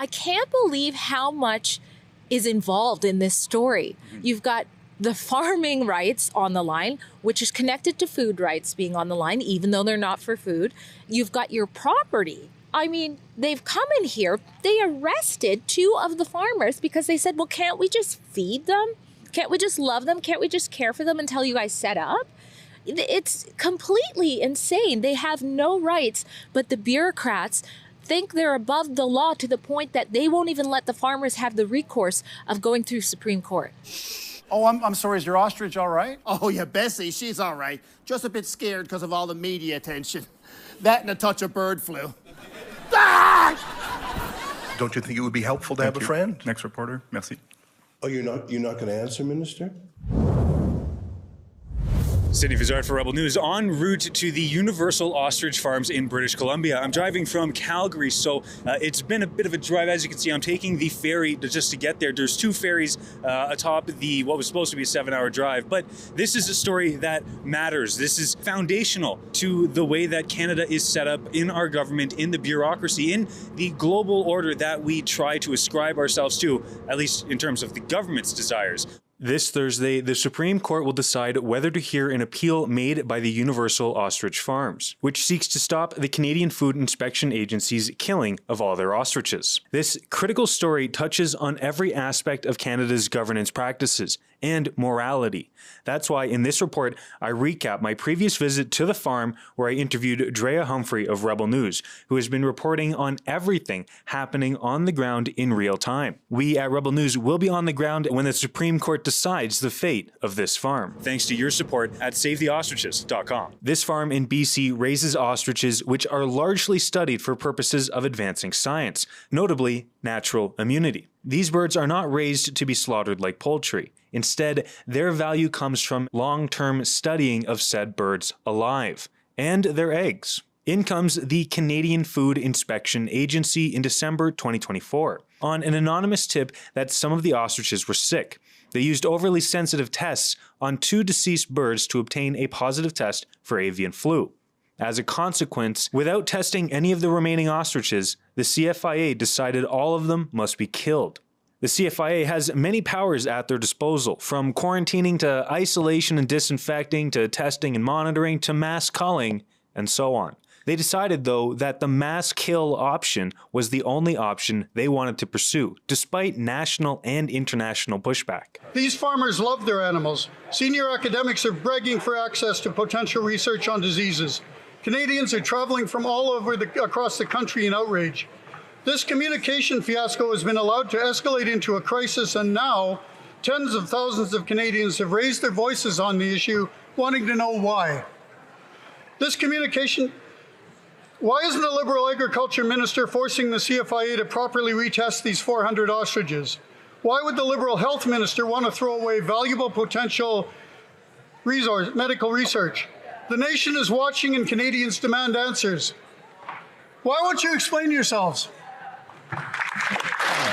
I can't believe how much is involved in this story. You've got the farming rights on the line, which is connected to food rights being on the line, even though they're not for food. You've got your property. I mean, they've come in here, they arrested 2 of the farmers because they said, well, can't we just feed them? Can't we just love them? Can't we just care for them until you guys set up? It's completely insane. They have no rights, but the bureaucrats think they're above the law to the point that they won't even let the farmers have the recourse of going through Supreme Court. Oh, I'm sorry, is your ostrich all right? Oh, yeah, Bessie, she's all right. Just a bit scared because of all the media attention. That and a touch of bird flu. Ah! Don't you think it would be helpful to have a friend? Next reporter, merci. Oh, you're not going to answer, Minister? Sydney Vizard for Rebel News, en route to the Universal Ostrich Farms in British Columbia. I'm driving from Calgary, so it's been a bit of a drive. As you can see, I'm taking the ferry just to get there. There's 2 ferries atop what was supposed to be a 7-hour drive, but this is a story that matters. This is foundational to the way that Canada is set up in our government, in the bureaucracy, in the global order that we try to ascribe ourselves to, at least in terms of the government's desires. This Thursday, the Supreme Court will decide whether to hear an appeal made by the Universal Ostrich Farms, which seeks to stop the Canadian Food Inspection Agency's killing of all their ostriches. This critical story touches on every aspect of Canada's governance practices and morality. That's why in this report, I recap my previous visit to the farm where I interviewed Drea Humphrey of Rebel News, who has been reporting on everything happening on the ground in real time. We at Rebel News will be on the ground when the Supreme Court decides the fate of this farm, thanks to your support at SaveTheOstriches.com. This farm in BC raises ostriches which are largely studied for purposes of advancing science, notably natural immunity. These birds are not raised to be slaughtered like poultry. Instead, their value comes from long-term studying of said birds alive and their eggs. In comes the Canadian Food Inspection Agency in December 2024 on an anonymous tip that some of the ostriches were sick. They used overly sensitive tests on 2 deceased birds to obtain a positive test for avian flu. As a consequence, without testing any of the remaining ostriches, the CFIA decided all of them must be killed. The CFIA has many powers at their disposal, from quarantining to isolation and disinfecting to testing and monitoring to mass culling and so on. They decided, though, that the mass kill option was the only option they wanted to pursue, despite national and international pushback. These farmers love their animals. Senior academics are begging for access to potential research on diseases. Canadians are traveling from all over across the country in outrage. This communication fiasco has been allowed to escalate into a crisis, and now tens of thousands of Canadians have raised their voices on the issue, wanting to know why. Why isn't the Liberal Agriculture Minister forcing the CFIA to properly retest these 400 ostriches? Why would the Liberal Health Minister want to throw away valuable potential medical research? The nation is watching and Canadians demand answers. Why won't you explain yourselves?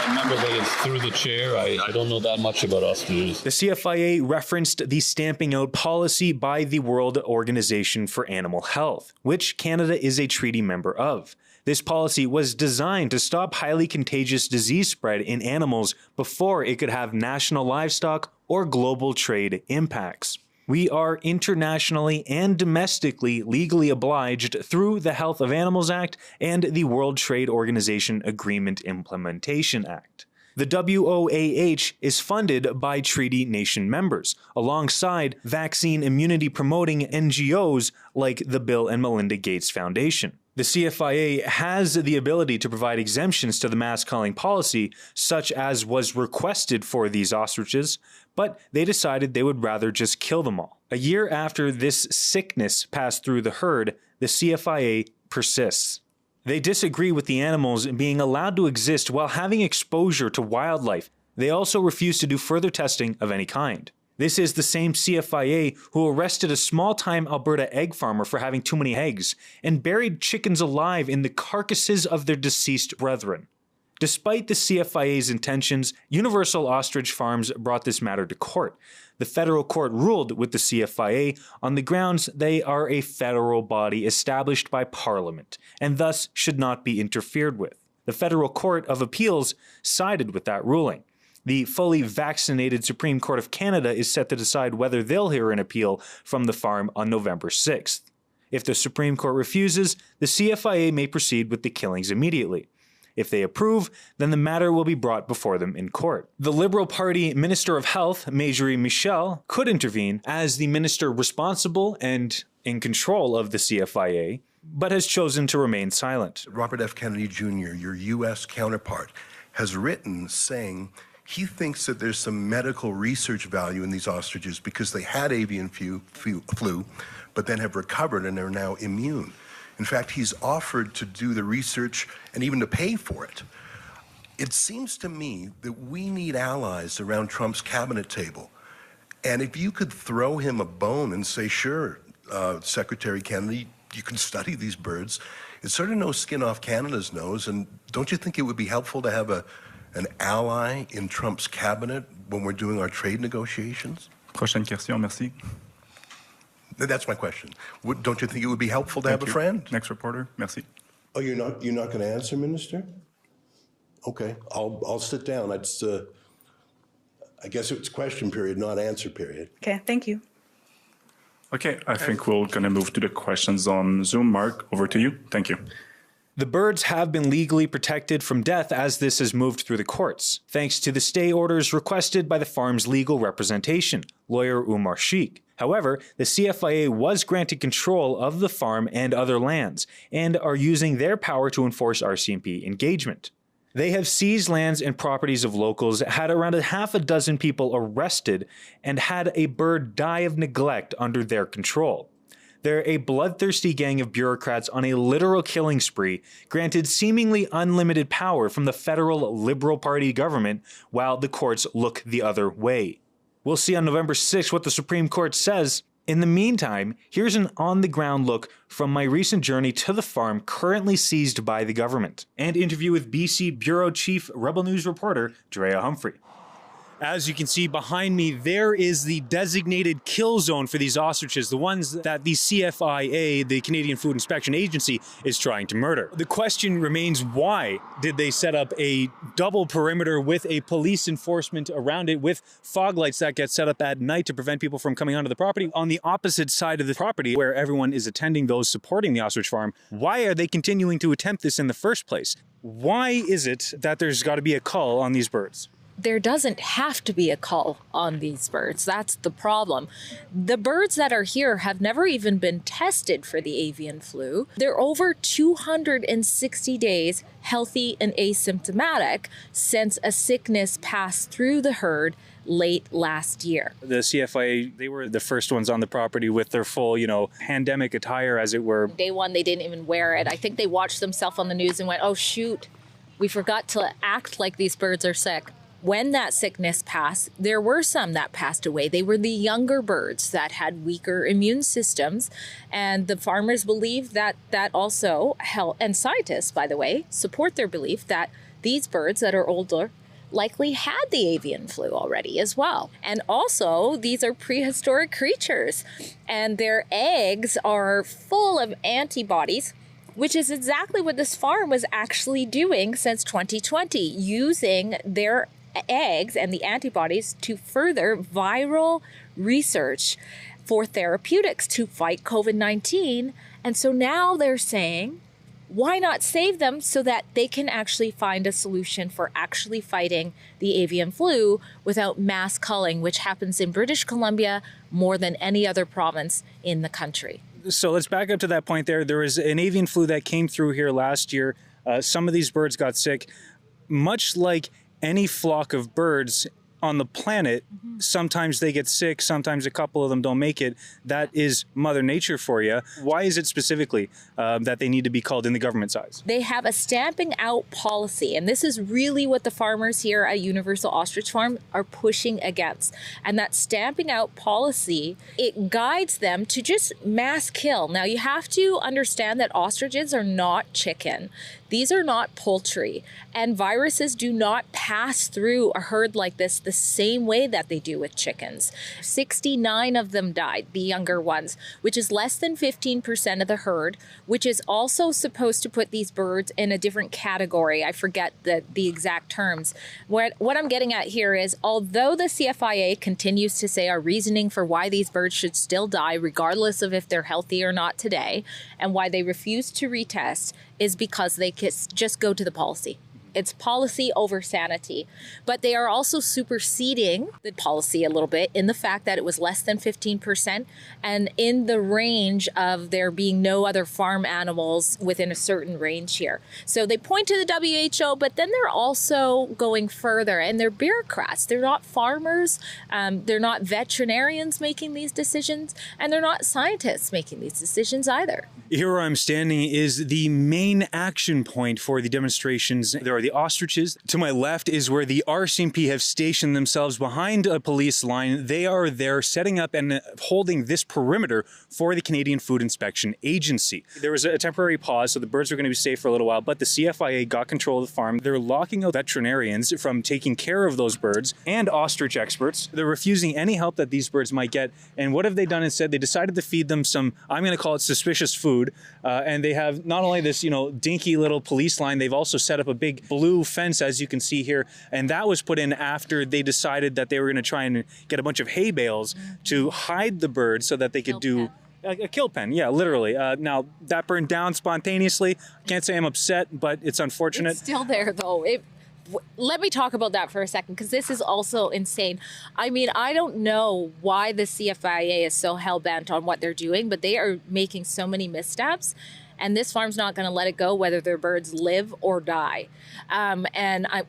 Remember that it's through the chair. I don't know that much about ostriches. The CFIA referenced the stamping out policy by the World Organization for Animal Health, which Canada is a treaty member of. This policy was designed to stop highly contagious disease spread in animals before it could have national livestock or global trade impacts. We are internationally and domestically legally obliged through the Health of Animals Act and the World Trade Organization Agreement Implementation Act. The WOAH is funded by treaty nation members, alongside vaccine immunity promoting NGOs like the Bill and Melinda Gates Foundation. The CFIA has the ability to provide exemptions to the mass culling policy, such as was requested for these ostriches, but they decided they would rather just kill them all. A year after this sickness passed through the herd, the CFIA persists. They disagree with the animals being allowed to exist while having exposure to wildlife. They also refuse to do further testing of any kind. This is the same CFIA who arrested a small-time Alberta egg farmer for having too many eggs and buried chickens alive in the carcasses of their deceased brethren. Despite the CFIA's intentions, Universal Ostrich Farms brought this matter to court. The federal court ruled with the CFIA on the grounds they are a federal body established by Parliament and thus should not be interfered with. The Federal Court of Appeals sided with that ruling. The fully vaccinated Supreme Court of Canada is set to decide whether they'll hear an appeal from the farm on November 6th. If the Supreme Court refuses, the CFIA may proceed with the killings immediately. If they approve, then the matter will be brought before them in court. The Liberal Party Minister of Health, Marjorie Michel, could intervene as the minister responsible and in control of the CFIA, but has chosen to remain silent. Robert F. Kennedy Jr., your U.S. counterpart, has written saying he thinks that there's some medical research value in these ostriches because they had avian flu, but then have recovered and are now immune. In fact, he's offered to do the research and even to pay for it. It seems to me that we need allies around Trump's cabinet table. And if you could throw him a bone and say, sure, Secretary Kennedy, you can study these birds, it's sort of no skin off Canada's nose. And don't you think it would be helpful to have an ally in Trump's cabinet when we're doing our trade negotiations? Prochaine question, merci. That's my question. Don't you think it would be helpful to have a friend? Next reporter, merci. Oh, you're not going to answer, Minister? Okay, I'll sit down. It's I guess it's question period, not answer period. Okay, thank you. Okay, I think we're going to move to the questions on Zoom. Mark, over to you. Thank you. The birds have been legally protected from death as this has moved through the courts, thanks to the stay orders requested by the farm's legal representation, lawyer Umar Sheikh. However, the CFIA was granted control of the farm and other lands, and are using their power to enforce RCMP engagement. They have seized lands and properties of locals, had around half a dozen people arrested, and had a bird die of neglect under their control. They're a bloodthirsty gang of bureaucrats on a literal killing spree, granted seemingly unlimited power from the federal Liberal Party government while the courts look the other way. We'll see on November 6th what the Supreme Court says. In the meantime, here's an on-the-ground look from my recent journey to the farm currently seized by the government, and interview with BC Bureau Chief Rebel News reporter Drea Humphrey. As you can see behind me, there is the designated kill zone for these ostriches, the ones that the CFIA, the Canadian Food Inspection Agency, is trying to murder. The question remains, why did they set up a double perimeter with a police enforcement around it, with fog lights that get set up at night to prevent people from coming onto the property? On the opposite side of the property, where everyone is attending those supporting the ostrich farm, why are they continuing to attempt this in the first place? Why is it that there's got to be a cull on these birds? There doesn't have to be a cull on these birds. That's the problem. The birds that are here have never even been tested for the avian flu. They're over 260 days healthy and asymptomatic since a sickness passed through the herd late last year. The CFIA, they were the first ones on the property with their full, pandemic attire, as it were. Day one, they didn't even wear it. I think they watched themselves on the news and went, oh, shoot, we forgot to act like these birds are sick. When that sickness passed, there were some that passed away. They were the younger birds that had weaker immune systems. And the farmers believe that also helped, and scientists, by the way, support their belief that these birds that are older likely had the avian flu already as well. And also, these are prehistoric creatures, and their eggs are full of antibodies, which is exactly what this farm was actually doing since 2020, using their eggs and the antibodies to further viral research for therapeutics to fight COVID-19. And so now they're saying, why not save them so that they can actually find a solution for actually fighting the avian flu without mass culling, which happens in British Columbia more than any other province in the country. So let's back up to that point there. There was an avian flu that came through here last year. Some of these birds got sick. Much like any flock of birds on the planet, sometimes they get sick, sometimes a couple of them don't make it. That is Mother Nature for you. Why is it specifically that they need to be culled in the government's eyes? They have a stamping out policy, and this is really what the farmers here at Universal Ostrich Farm are pushing against. And that stamping out policy, it guides them to just mass kill. Now, you have to understand that ostriches are not chicken. These are not poultry, and viruses do not pass through a herd like this the same way that they do with chickens. 69 of them died, the younger ones, which is less than 15% of the herd, which is also supposed to put these birds in a different category. I forget the exact terms. What I'm getting at here is, although the CFIA continues to say our reasoning for why these birds should still die, regardless of if they're healthy or not today, and why they refuse to retest, is because they just go to the policy. It's policy over sanity. But they are also superseding the policy a little bit in the fact that it was less than 15% and in the range of there being no other farm animals within a certain range here. So they point to the WHO, but then they're also going further, and they're bureaucrats. They're not farmers. They're not veterinarians making these decisions, and they're not scientists making these decisions either. Here where I'm standing is the main action point for the demonstrations. There are the ostriches. To my left is where the RCMP have stationed themselves behind a police line. They are there setting up and holding this perimeter for the Canadian Food Inspection Agency. There was a temporary pause, so the birds were going to be safe for a little while, but the CFIA got control of the farm. They're locking out veterinarians from taking care of those birds and ostrich experts. They're refusing any help that these birds might get. And what have they done instead? They decided to feed them some, I'm going to call it suspicious food. And they have not only this, dinky little police line, they've also set up a big blue fence, as you can see here. And that was put in after they decided that they were going to try and get a bunch of hay bales to hide the birds so that they could do a kill pen. Yeah, literally. Now, that burned down spontaneously. I can't say I'm upset, but it's unfortunate. It's still there, though. Let me talk about that for a second, because this is also insane. I mean, I don't know why the CFIA is so hell-bent on what they're doing, but they are making so many missteps, and this farm's not going to let it go whether their birds live or die.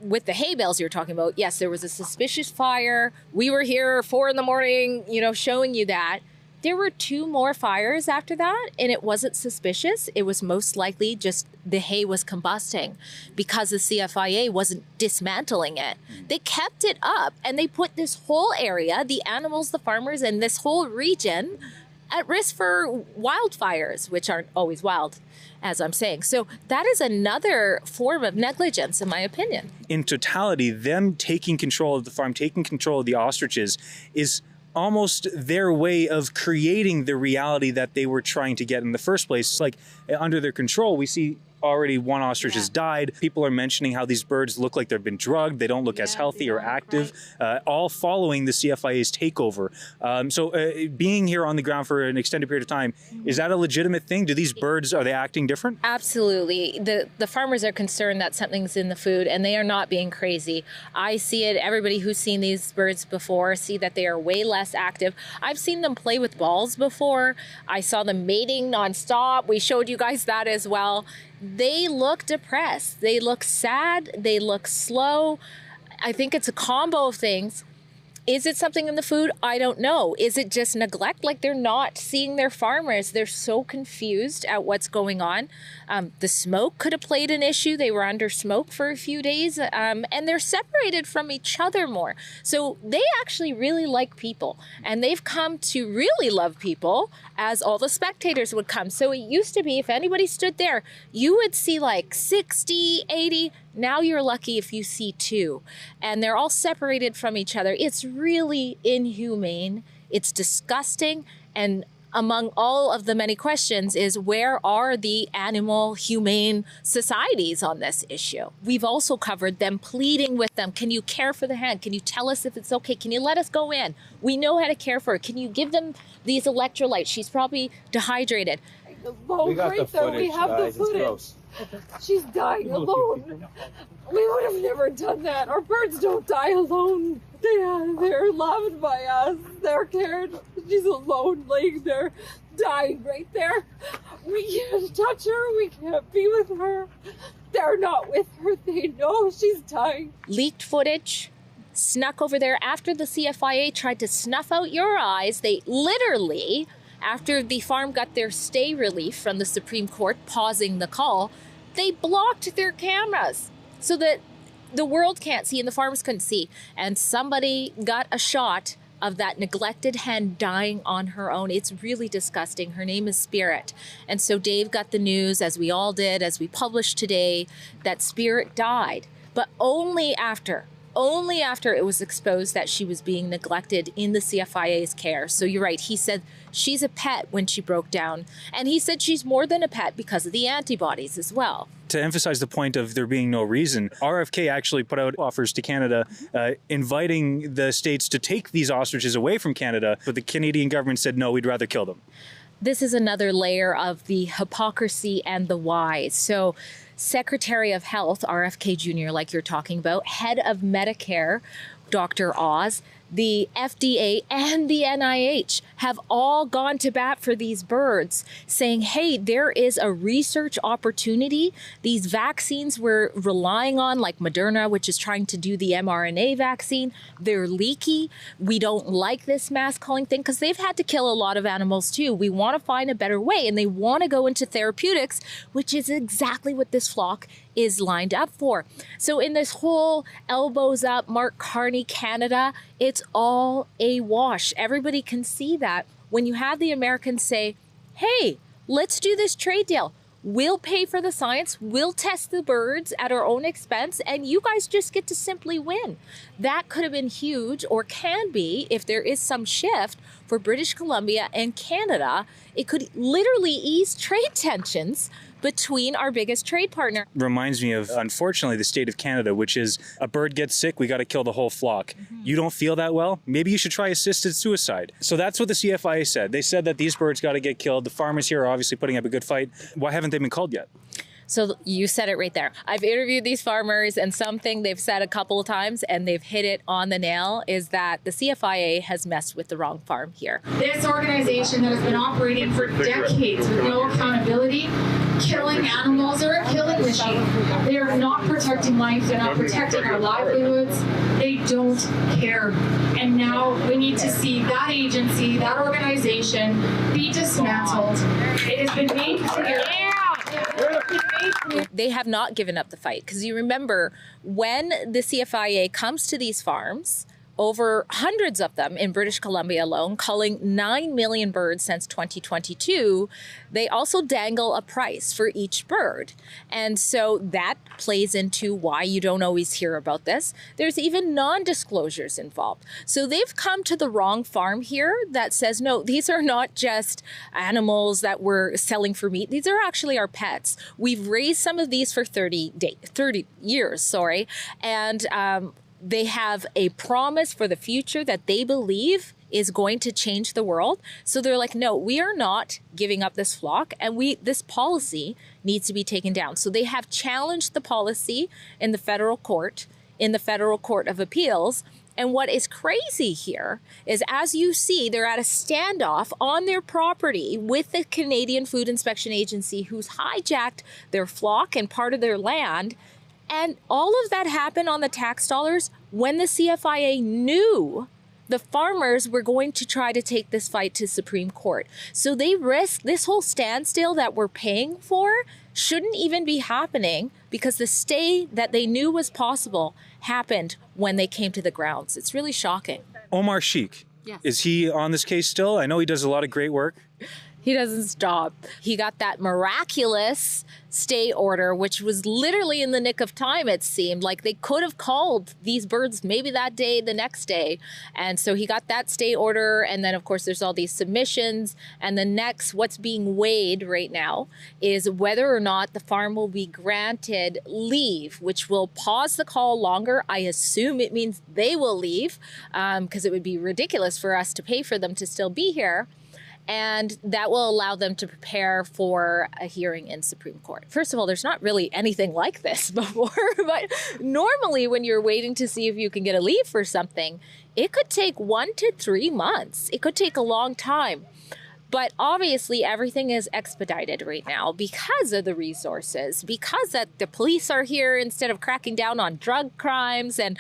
With the hay bales you're talking about, yes, there was a suspicious fire. We were here 4 a.m, showing you that. There were 2 more fires after that, and it wasn't suspicious. It was most likely just the hay was combusting because the CFIA wasn't dismantling it. They kept it up, and they put this whole area, the animals, the farmers, and this whole region at risk for wildfires, which aren't always wild, as I'm saying. So that is another form of negligence, in my opinion. In totality, them taking control of the farm, taking control of the ostriches is almost their way of creating the reality that they were trying to get in the first place. Like, under their control, we see already 1 ostrich has died. People are mentioning how these birds look like they've been drugged. They don't look as healthy or active, all following the CFIA's takeover. So being here on the ground for an extended period of time, is that a legitimate thing? Do these birds, are they acting different? Absolutely. The farmers are concerned that something's in the food, and they are not being crazy. I see it. Everybody who's seen these birds before see that they are way less active. I've seen them play with balls before. I saw them mating nonstop. We showed you guys that as well. They look depressed. They look sad. They look slow. I think it's a combo of things. Is it something in the food? I don't know. Is it just neglect? Like, they're not seeing their farmers. They're so confused at what's going on. The smoke could have played an issue. They were under smoke for a few days, and they're separated from each other more. So they actually really like people, and they've come to really love people, as all the spectators would come. So it used to be, if anybody stood there, you would see like 60, 80. Now you're lucky if you see 2, and they're all separated from each other. It's really inhumane. It's disgusting. And among all of the many questions is, where are the animal humane societies on this issue? We've also covered them pleading with them. Can you care for the hen? Can you tell us if it's okay? Can you let us go in? We know how to care for her. Can you give them these electrolytes? She's probably dehydrated. We got the footage, we have guys. The footage. She's dying alone. We would have never done that. Our birds don't die alone. They're loved by us. They're cared. She's alone, laying there, dying right there. We can't touch her. We can't be with her. They're not with her. They know she's dying. Leaked footage. Snuck over there after the CFIA tried to snuff out your eyes. They literally, after the farm got their stay relief from the Supreme Court, pausing the call, they blocked their cameras so that the world can't see and the farmers couldn't see. And somebody got a shot of that neglected hen dying on her own. It's really disgusting. Her name is Spirit. And so Dave got the news, as we all did, as we published today, that Spirit died, but only after it was exposed that she was being neglected in the CFIA's care. So you're right. He said she's a pet when she broke down. And he said she's more than a pet because of the antibodies as well. To emphasize the point of there being no reason, RFK actually put out offers to Canada inviting the states to take these ostriches away from Canada, but the Canadian government said, no, we'd rather kill them. This is another layer of the hypocrisy and the why. So Secretary of Health, RFK Jr., like you're talking about, head of Medicare, Dr. Oz, the FDA and the NIH have all gone to bat for these birds, saying, hey, there is a research opportunity. These vaccines we're relying on, like Moderna, which is trying to do the mRNA vaccine, they're leaky. We don't like this mass culling thing because they've had to kill a lot of animals too. We want to find a better way, and they want to go into therapeutics, which is exactly what this flock is lined up for. So in this whole elbows up, Mark Carney, Canada, it's all a wash. Everybody can see that when you have the Americans say, hey, let's do this trade deal. We'll pay for the science, we'll test the birds at our own expense, and you guys just get to simply win. That could have been huge, or can be, if there is some shift for British Columbia and Canada. It could literally ease trade tensions between our biggest trade partner. Reminds me of, unfortunately, the state of Canada, which is a bird gets sick, we got to kill the whole flock. You don't feel that well? Maybe you should try assisted suicide. So that's what the CFIA said. They said that these birds got to get killed. The farmers here are obviously putting up a good fight. Why haven't they been called yet? So you said it right there. I've interviewed these farmers, and something they've said a couple of times, and they've hit it on the nail, is that the CFIA has messed with the wrong farm here. This organization that has been operating for decades with no accountability, killing animals, are a killing machine. They are not protecting life. They're not protecting our livelihoods. They don't care. And now we need to see that agency, that organization be dismantled. It has been made clear. They have not given up the fight, because you remember when the CFIA comes to these farms, over hundreds of them in British Columbia alone, culling 9 million birds since 2022, they also dangle a price for each bird. And so that plays into why you don't always hear about this. There's even non-disclosures involved. So they've come to the wrong farm here that says, no, these are not just animals that we're selling for meat. These are actually our pets. We've raised some of these for 30 years, and they have a promise for the future that they believe is going to change the world. So they're like, no, we are not giving up this flock, and this policy needs to be taken down. So they have challenged the policy in the federal court, of Appeals. And what is crazy here is, as you see, they're at a standoff on their property with the Canadian Food Inspection Agency, who's hijacked their flock and part of their land. And all of that happened on the tax dollars when the CFIA knew the farmers were going to try to take this fight to Supreme Court. So they risk this whole standstill that we're paying for shouldn't even be happening, because the stay that they knew was possible happened when they came to the grounds. It's really shocking. Omar Sheikh, yes. Is he on this case still? I know he does a lot of great work. He doesn't stop. He got that miraculous stay order, which was literally in the nick of time, it seemed. Like they could have called these birds maybe that day, the next day. And so he got that stay order. And then, of course, there's all these submissions. And the next, what's being weighed right now is whether or not the farm will be granted leave, which will pause the call longer. I assume it means they will leave, because it would be ridiculous for us to pay for them to still be here. And that will allow them to prepare for a hearing in Supreme Court. First of all, there's not really anything like this before, but normally when you're waiting to see if you can get a leave for something, it could take 1 to 3 months. It could take a long time. But obviously everything is expedited right now because of the resources, because that the police are here instead of cracking down on drug crimes and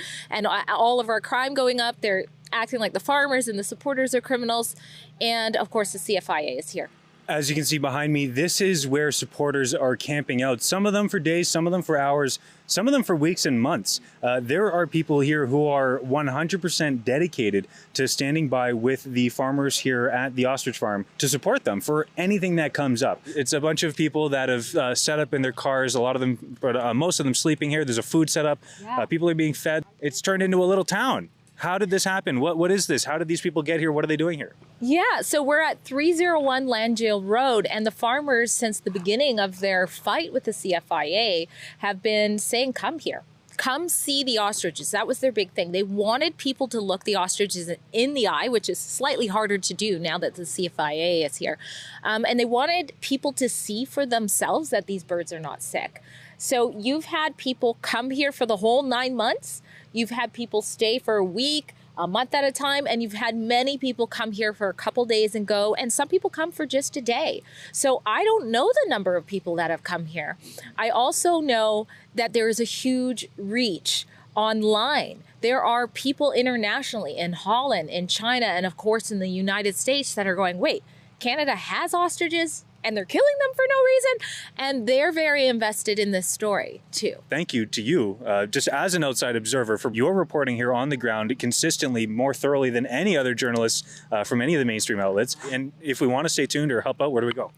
all of our crime going up. They're acting like the farmers and the supporters are criminals. And of course, the CFIA is here. As you can see behind me, this is where supporters are camping out. Some of them for days, some of them for hours, some of them for weeks and months. There are people here who are 100% dedicated to standing by with the farmers here at the ostrich farm to support them for anything that comes up. It's a bunch of people that have set up in their cars, a lot of them, but most of them sleeping here. There's a food set up. People are being fed. It's turned into a little town. How did this happen? What is this? How did these people get here? What are they doing here? Yeah, so we're at 301 Landjail Road, and the farmers, since the beginning of their fight with the CFIA, have been saying, come here. Come see the ostriches. That was their big thing. They wanted people to look the ostriches in the eye, which is slightly harder to do now that the CFIA is here. And they wanted people to see for themselves that these birds are not sick. So you've had people come here for the whole 9 months. You've had people stay for a week, a month at a time, and you've had many people come here for a couple days and go, and some people come for just a day. So I don't know the number of people that have come here. I also know that there is a huge reach online. There are people internationally in Holland, in China, and of course in the United States that are going, wait, Canada has ostriches? And they're killing them for no reason. And they're very invested in this story, too. Thank you to you, just as an outside observer, for your reporting here on the ground consistently, more thoroughly than any other journalists from any of the mainstream outlets. And if we want to stay tuned or help out, where do we go?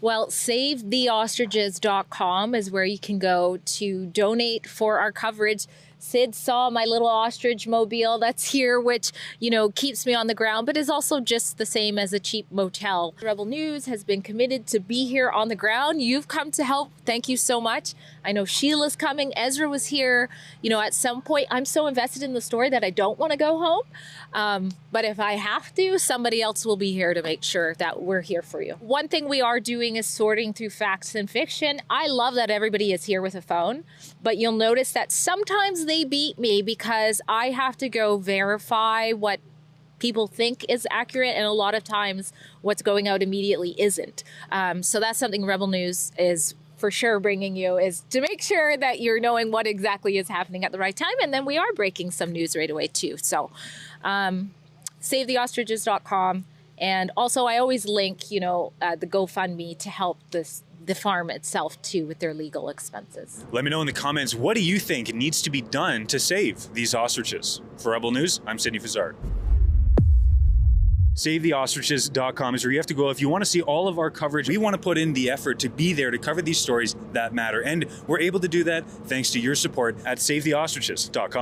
Well, SaveTheOstriches.com is where you can go to donate for our coverage. Sid saw my little ostrich mobile that's here, which, you know, keeps me on the ground, but is also just the same as a cheap motel. Rebel News has been committed to be here on the ground. You've come to help. Thank you so much. I know Sheila's coming. Ezra was here. You know, at some point, I'm so invested in the story that I don't want to go home. But if I have to, somebody else will be here to make sure that we're here for you. One thing we are doing is sorting through facts and fiction. I love that everybody is here with a phone, but you'll notice that sometimes they beat me because I have to go verify what people think is accurate, and a lot of times what's going out immediately isn't. So that's something Rebel News is for sure bringing you, is to make sure that you're knowing what exactly is happening at the right time. And then we are breaking some news right away too. So SaveTheOstriches.com. And also I always link, you know, the GoFundMe to help the farm itself too with their legal expenses. Let me know in the comments, what do you think needs to be done to save these ostriches? For Rebel News, I'm Sidney Fazard. SaveTheOstriches.com is where you have to go if you want to see all of our coverage. We want to put in the effort to be there to cover these stories that matter. And we're able to do that thanks to your support at SaveTheOstriches.com.